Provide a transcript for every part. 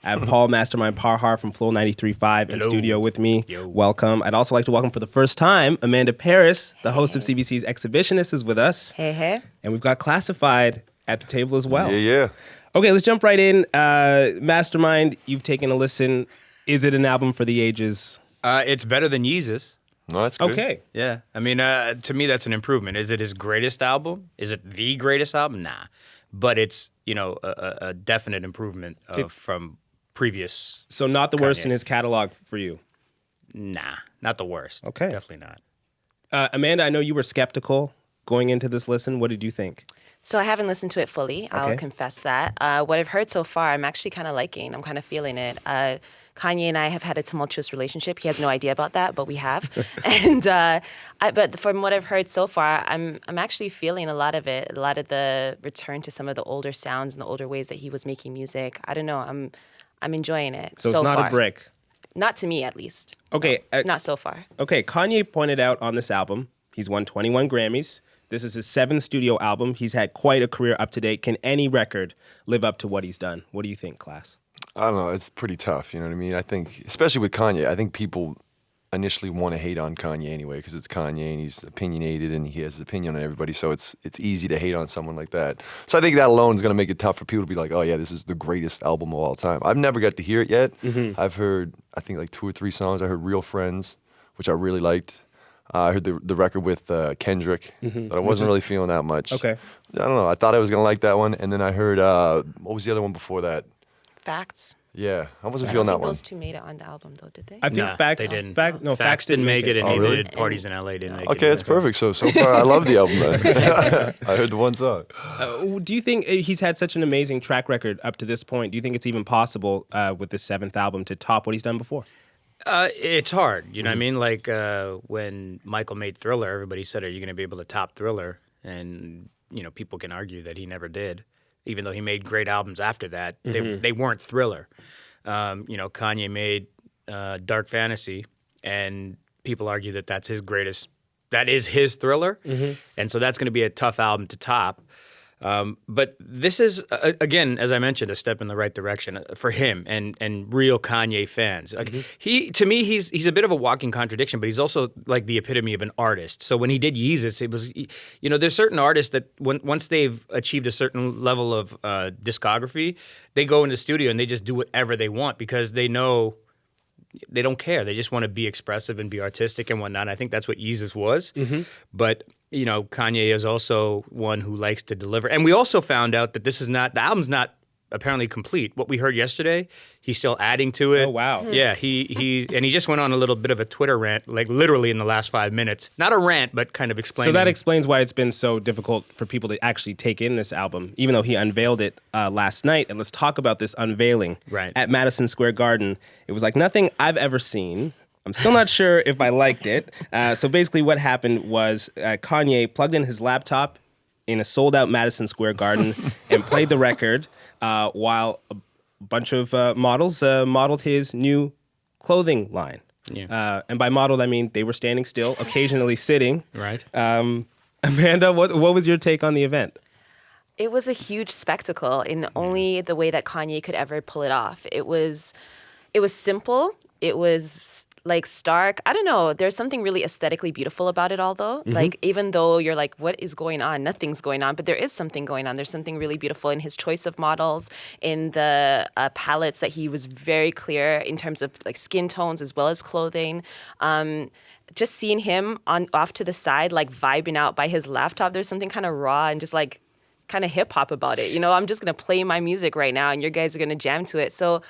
I have Paul Mastermind Parhar from Flow 93.5 in studio with me. Yo. Welcome. I'd also like to welcome for the first time Amanda Parris, the host of CBC's Exhibitionists, is with us. Hey. And we've got Classified at the table as well. Yeah. Okay, let's jump right in. Mastermind, you've taken a listen. Is it an album for the ages? It's better than Yeezus. No, that's good. Okay. Yeah. I mean, to me, that's an improvement. Is it his greatest album? Is it the greatest album? Nah. But it's, a definite improvement from previous. So not the worst Kanye. in his catalog for you? Nah, not the worst. Okay. Definitely not. Amanda, I know you were skeptical going into this listen. What did you think? So I haven't listened to it fully. Okay. I'll confess that. What I've heard so far, I'm actually kind of liking. I'm kind of feeling it. Kanye and I have had a tumultuous relationship. He has no idea about that, but we have. And but from what I've heard so far, I'm actually feeling a lot of it. A lot of the return to some of the older sounds and the older ways that he was making music. I don't know. I'm enjoying it. So it's not far. a brick. Not to me, at least. Okay. No, it's not so far. Okay, Kanye pointed out on this album, he's won 21 Grammys. This is his 7th studio album. He's had quite a career up to date. Can any record live up to what he's done? What do you think, class? I don't know. It's pretty tough. You know what I mean? I think, especially with Kanye, I think people initially want to hate on Kanye anyway because it's Kanye and he's opinionated and he has his opinion on everybody. So it's easy to hate on someone like that. So I think that alone is going to make it tough for people to be like, oh yeah, this is the greatest album of all time. I've never got to hear it yet. Mm-hmm. I've heard, I think, like 2 or 3 songs. I heard Real Friends, which I really liked. I heard the record with Kendrick, but I wasn't really feeling that much. Okay. I don't know. I thought I was going to like that one. And then I heard, what was the other one before that? Facts. Yeah, I wasn't I feeling don't that think one. those two made it on the album, though, did they? I think Nah, Facts they didn't. Facts didn't make it, and Oh, neither really? did Parties in LA. Didn't make it. Okay, that's perfect. So far, I love the album, man. I heard the one song. Do you think he's had such an amazing track record up to this point? Do you think it's even possible with this 7th album to top what he's done before? It's hard. You know what I mean? Like when Michael made Thriller, everybody said, are you going to be able to top Thriller? And, people can argue that he never did. Even though he made great albums after that, they weren't Thriller. Kanye made Dark Fantasy, and people argue that that is his Thriller. And so that's going to be a tough album to top. But this is, again, as I mentioned, a step in the right direction for him and real Kanye fans. Like to me, he's a bit of a walking contradiction, but he's also like the epitome of an artist. So when he did Yeezus, it was, there's certain artists that once they've achieved a certain level of discography, they go in the studio and they just do whatever they want because they know they don't care. They just want to be expressive and be artistic and whatnot. And I think that's what Yeezus was. But, Kanye is also one who likes to deliver. And we also found out that the album's not apparently complete. What we heard yesterday, he's still adding to it. Oh, wow. Yeah, he just went on a little bit of a Twitter rant, like literally in the last 5 minutes. Not a rant, but kind of explaining. So that explains why it's been so difficult for people to actually take in this album, even though he unveiled it last night. And let's talk about this unveiling at Madison Square Garden. It was like nothing I've ever seen. I'm still not sure if I liked it. So basically what happened was Kanye plugged in his laptop in a sold-out Madison Square Garden and played the record while a bunch of models modeled his new clothing line. Yeah. And by modeled, I mean they were standing still, occasionally sitting. Right. Amanda, what was your take on the event? It was a huge spectacle in only the way that Kanye could ever pull it off. It was simple. It was like stark. I don't know. There's something really aesthetically beautiful about it all, though. Like, even though you're like, what is going on? Nothing's going on. But there is something going on. There's something really beautiful in his choice of models, in the palettes that he was very clear in terms of like skin tones as well as clothing. Just seeing him off to the side, like vibing out by his laptop, there's something kind of raw and just like kind of hip hop about it. I'm just going to play my music right now and you guys are going to jam to it. So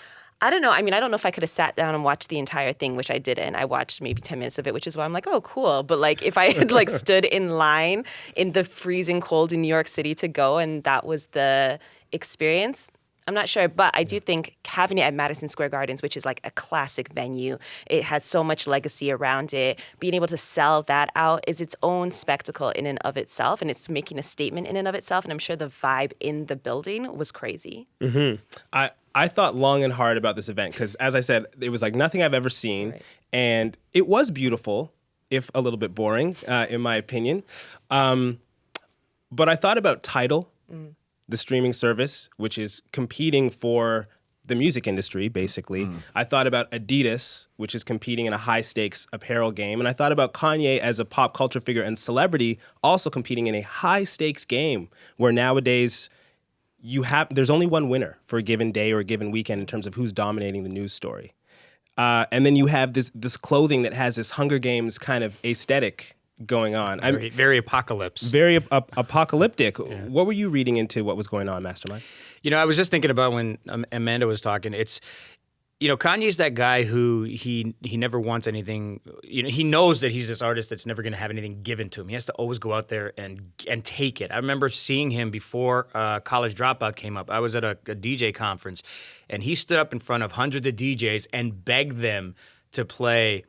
I don't know. I mean, I don't know if I could have sat down and watched the entire thing, which I didn't. I watched maybe 10 minutes of it, which is why I'm like, oh, cool. But like if I had like stood in line in the freezing cold in New York City to go and that was the experience, I'm not sure. But I do think having it at Madison Square Gardens, which is like a classic venue, it has so much legacy around it. Being able to sell that out is its own spectacle in and of itself. And it's making a statement in and of itself. And I'm sure the vibe in the building was crazy. I thought long and hard about this event because, as I said, it was like nothing I've ever seen. Right. And it was beautiful, if a little bit boring, in my opinion. But I thought about Tidal, the streaming service, which is competing for the music industry, basically. I thought about Adidas, which is competing in a high-stakes apparel game. And I thought about Kanye as a pop culture figure and celebrity also competing in a high-stakes game where nowadays there's only one winner for a given day or a given weekend in terms of who's dominating the news story. And then you have this clothing that has this Hunger Games kind of aesthetic going on. Very apocalypse. Very apocalyptic. Yeah. What were you reading into what was going on, Mastermind? I was just thinking about when Amanda was talking. It's, Kanye's that guy who he never wants anything. He knows that he's this artist that's never going to have anything given to him. He has to always go out there and take it. I remember seeing him before College Dropout came up. I was at a DJ conference, and he stood up in front of hundreds of DJs and begged them to play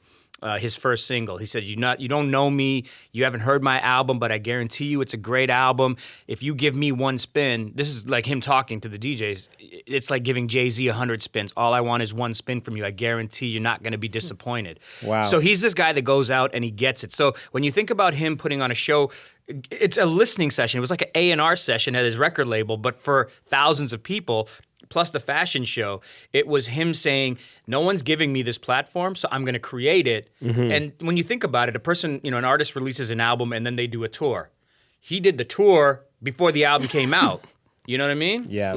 his first single. He said, you don't know me, you haven't heard my album, but I guarantee you it's a great album. If you give me one spin, this is like him talking to the DJs, it's like giving Jay-Z 100 spins. All I want is one spin from you. I guarantee you're not going to be disappointed. Wow. So he's this guy that goes out and he gets it. So when you think about him putting on a show, it's a listening session. It was like an A&R session at his record label, but for thousands of people, plus the fashion show, it was him saying, no one's giving me this platform, so I'm going to create it. Mm-hmm. And when you think about it, a person, an artist releases an album and then they do a tour. He did the tour before the album came out. You know what I mean? Yeah.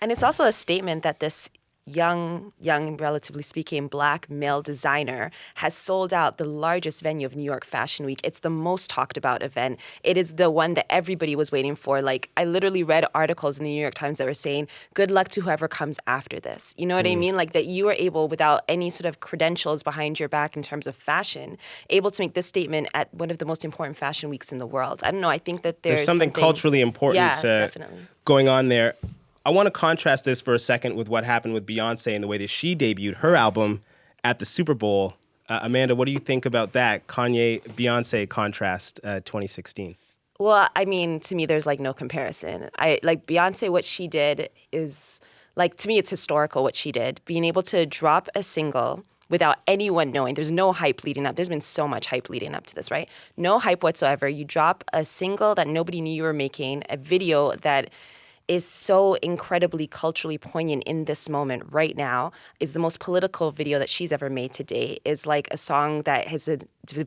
And it's also a statement that this young, relatively speaking, black male designer has sold out the largest venue of New York Fashion Week. It's the most talked about event. It is the one that everybody was waiting for. I literally read articles in the New York Times that were saying, good luck to whoever comes after this. You know what I mean? That you are able, without any sort of credentials behind your back in terms of fashion, able to make this statement at one of the most important fashion weeks in the world. I don't know. I think that there's something culturally important definitely going on there. I want to contrast this for a second with what happened with Beyonce and the way that she debuted her album at the Super Bowl. Amanda, what do you think about that Kanye-Beyonce contrast 2016? Well, I mean, to me, there's no comparison. Beyonce, what she did is, to me, it's historical what she did. Being able to drop a single without anyone knowing. There's no hype leading up. There's been so much hype leading up to this, right? No hype whatsoever. You drop a single that nobody knew you were making, a video that is so incredibly culturally poignant in this moment right now, is the most political video that she's ever made to date, is a song that is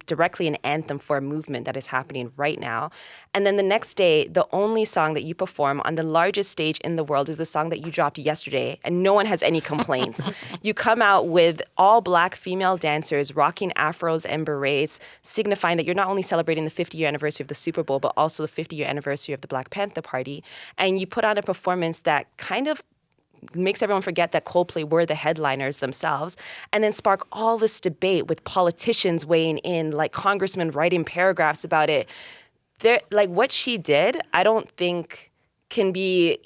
directly an anthem for a movement that is happening right now. And then the next day, the only song that you perform on the largest stage in the world is the song that you dropped yesterday, and no one has any complaints. You come out with all black female dancers rocking afros and berets, signifying that you're not only celebrating the 50-year anniversary of the Super Bowl, but also the 50-year anniversary of the Black Panther Party. And you put on a performance that kind of makes everyone forget that Coldplay were the headliners themselves, and then spark all this debate with politicians weighing in, congressmen writing paragraphs about it. What she did, I don't think can be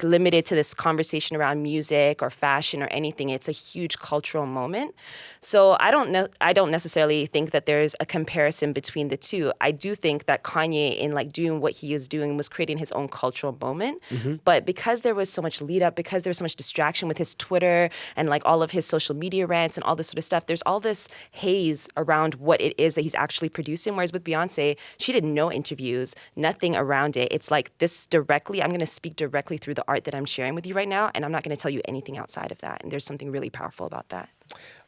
limited to this conversation around music or fashion or anything. It's a huge cultural moment. So I don't necessarily think that there's a comparison between the two. I do think that Kanye, in doing what he is doing, was creating his own cultural moment. Mm-hmm. But because there was so much lead up, because there was so much distraction with his Twitter and all of his social media rants and all this sort of stuff, there's all this haze around what it is that he's actually producing. Whereas with Beyonce, she did no interviews, nothing around it. It's this directly, I'm going to speak directly through the art that I'm sharing with you right now, and I'm not going to tell you anything outside of that. And there's something really powerful about that.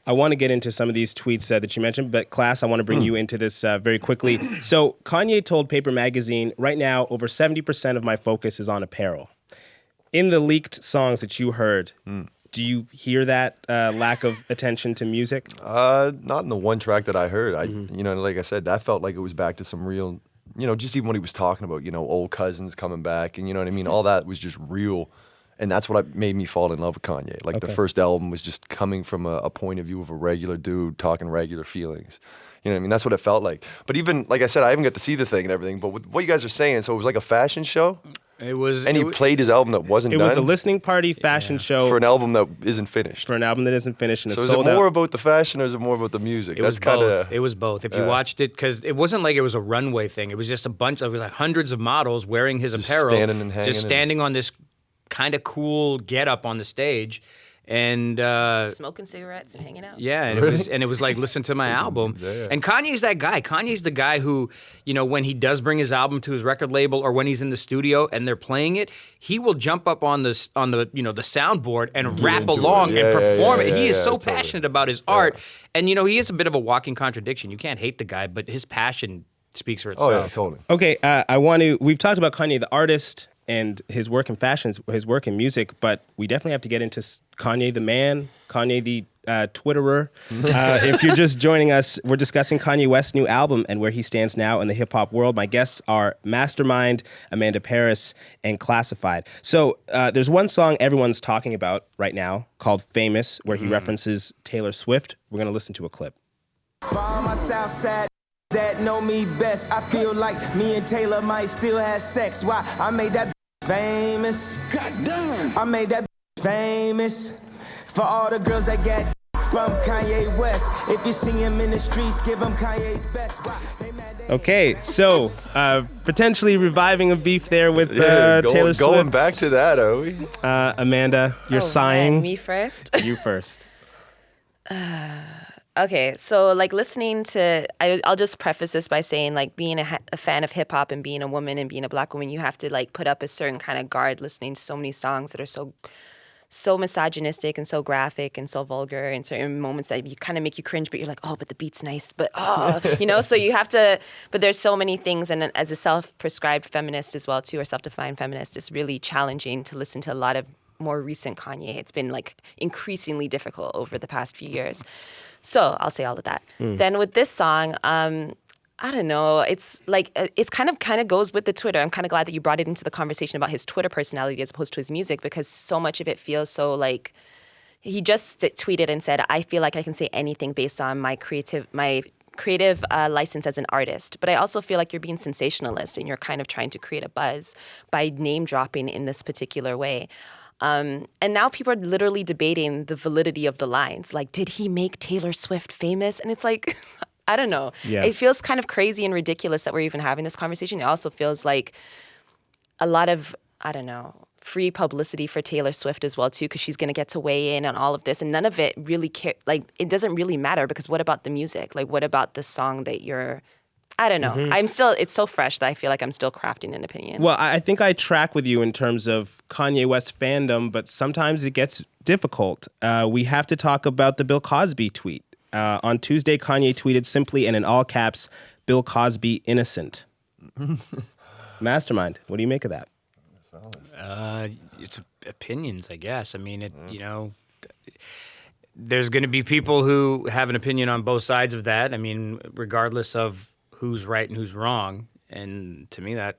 I want to get into some of these tweets that you mentioned, but class, I want to bring you into this very quickly. So Kanye told Paper Magazine, right now, over 70% of my focus is on apparel. In the leaked songs that you heard, do you hear that lack of attention to music? Not in the one track that I heard. Like I said, that felt like it was back to some real, just even what he was talking about, old cousins coming back, and you know what I mean? All that was just real. And that's what made me fall in love with Kanye. The first album was just coming from a point of view of a regular dude talking regular feelings. You know what I mean? That's what it felt like. But even, like I said, I haven't got to see the thing and everything, but with what you guys are saying, so it was like a fashion show? It was. And he played his album that wasn't done? It was a listening party fashion show. For an album that isn't finished. For an album that isn't finished and so it's sold is it more out. about the fashion or is it more about the music? It was both. It was both. If you watched it, because it wasn't like it was a runway thing. It was just it was hundreds of models wearing his apparel. Standing and hanging. Just standing on this kind of cool get up on the stage. and smoking cigarettes and hanging out. yeah, and it was like, listen to my album. Yeah. And Kanye's that guy. Kanye's the guy who, when he does bring his album to his record label or when he's in the studio and they're playing it, he will jump up on the soundboard and rap along and perform it. He is so passionate about his art, and he is a bit of a walking contradiction. You can't hate the guy, but his passion speaks for itself. Oh yeah, totally. Okay, we've talked about Kanye the artist and his work in fashion, his work in music, but we definitely have to get into Kanye the man, Kanye the Twitterer. If you're just joining us, we're discussing Kanye West's new album and where he stands now in the hip-hop world. My guests are Mastermind, Amanda Parris, and Classified. So there's one song everyone's talking about right now called Famous, where he references Taylor Swift. We're going to listen to a clip. By myself sad that know me best. I feel like me and Taylor might still have sex. Why? I made that famous. Goddamn. I made that famous for all the girls that get from Kanye West. If you see him in the streets, give him Kanye's best. Why? Okay, so potentially reviving a beef there with Taylor Swift. Going back to that, are we? Amanda, you're sighing. Man, me first. You first. Okay, so like listening to, I'll just preface this by saying like being a fan of hip hop and being a woman and being a black woman, you have to like put up a certain kind of guard listening to so many songs that are so misogynistic and so graphic and so vulgar in certain moments that you kind of make you cringe, but you're like, oh, but the beat's nice, but so you have to, but there's so many things, and as a self-prescribed feminist as well too, or self-defined feminist, it's really challenging to listen to a lot of more recent Kanye. It's been like increasingly difficult over the past few years. So I'll say all of that. Then with this song, I don't know. It's like it's kind of goes with the Twitter. I'm kind of glad that you brought it into the conversation about his Twitter personality as opposed to his music, because so much of it feels so like he just tweeted and said, "I feel like I can say anything based on my creative license as an artist." But I also feel like you're being sensationalist and you're kind of trying to create a buzz by name dropping in this particular way. And now people are literally debating the validity of the lines. Like, did he make Taylor Swift famous? And it's like, I don't know. Yeah. It feels kind of crazy and ridiculous that we're even having this conversation. It also feels like a lot of, I don't know, free publicity for Taylor Swift as well, too, because she's going to get to weigh in on all of this. And none of it really, it doesn't really matter, because what about the music? Like, what about the song that you're... I don't know. It's so fresh that I feel like I'm still crafting an opinion. Well, I think I track with you in terms of Kanye West fandom, but sometimes it gets difficult. We have to talk about the Bill Cosby tweet. On Tuesday, Kanye tweeted simply and in all caps, "Bill Cosby innocent." Mastermind, what do you make of that? It's opinions, I guess. I mean, there's going to be people who have an opinion on both sides of that. I mean, regardless of who's right and who's wrong. And to me, it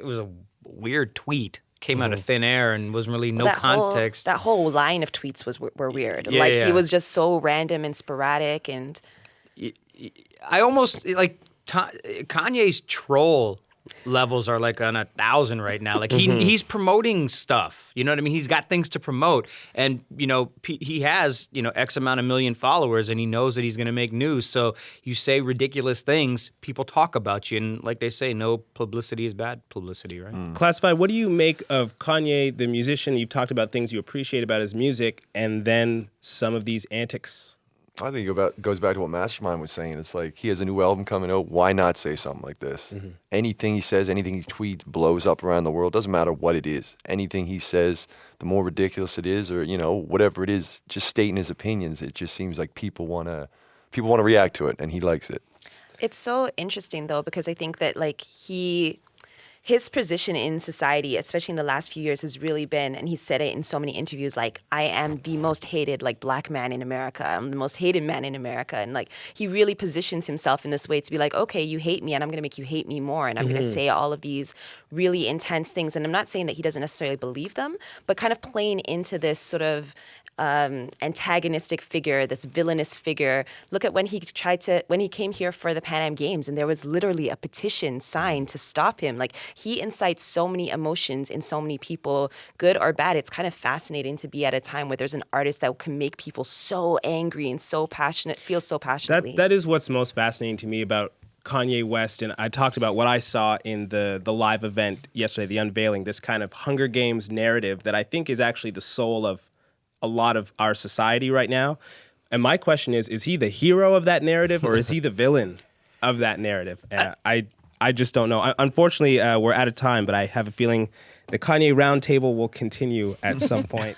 was a weird tweet. Came out of thin air and wasn't really context. That whole line of tweets were weird. He was just so random and sporadic. And I almost like Kanye's troll levels are like on 1,000 right now. Like he's promoting stuff. You know what I mean? He's got things to promote, and he has X amount of million followers, and he knows that he's going to make news. So you say ridiculous things, people talk about you, and like they say, no publicity is bad publicity, right? Classified, what do you make of Kanye, the musician? You've talked about things you appreciate about his music, and then some of these antics. I think it goes back to what Mastermind was saying. It's like, he has a new album coming out. Why not say something like this? Anything he says, anything he tweets blows up around the world. Doesn't matter what it is. Anything he says, the more ridiculous it is, or whatever it is, just stating his opinions. It just seems like people want to react to it, and he likes it. It's so interesting though, because I think that like his position in society, especially in the last few years, has really been, and he said it in so many interviews, like, I am the most hated, like, black man in America. I'm the most hated man in America. And, like, he really positions himself in this way to be like, okay, you hate me, and I'm going to make you hate me more. And I'm going to say all of these really intense things. And I'm not saying that he doesn't necessarily believe them, but kind of playing into this sort of antagonistic figure, this villainous figure. Look at when he came here for the Pan Am Games, and there was literally a petition signed to stop him. Like, he incites so many emotions in so many people, good or bad. It's kind of fascinating to be at a time where there's an artist that can make people so angry and so passionate, feel so passionately. That is what's most fascinating to me about Kanye West, and I talked about what I saw in the live event yesterday, the unveiling, this kind of Hunger Games narrative that I think is actually the soul of a lot of our society right now. And my question is he the hero of that narrative or is he the villain of that narrative? I just don't know. Unfortunately, we're out of time, but I have a feeling the Kanye roundtable will continue at some point.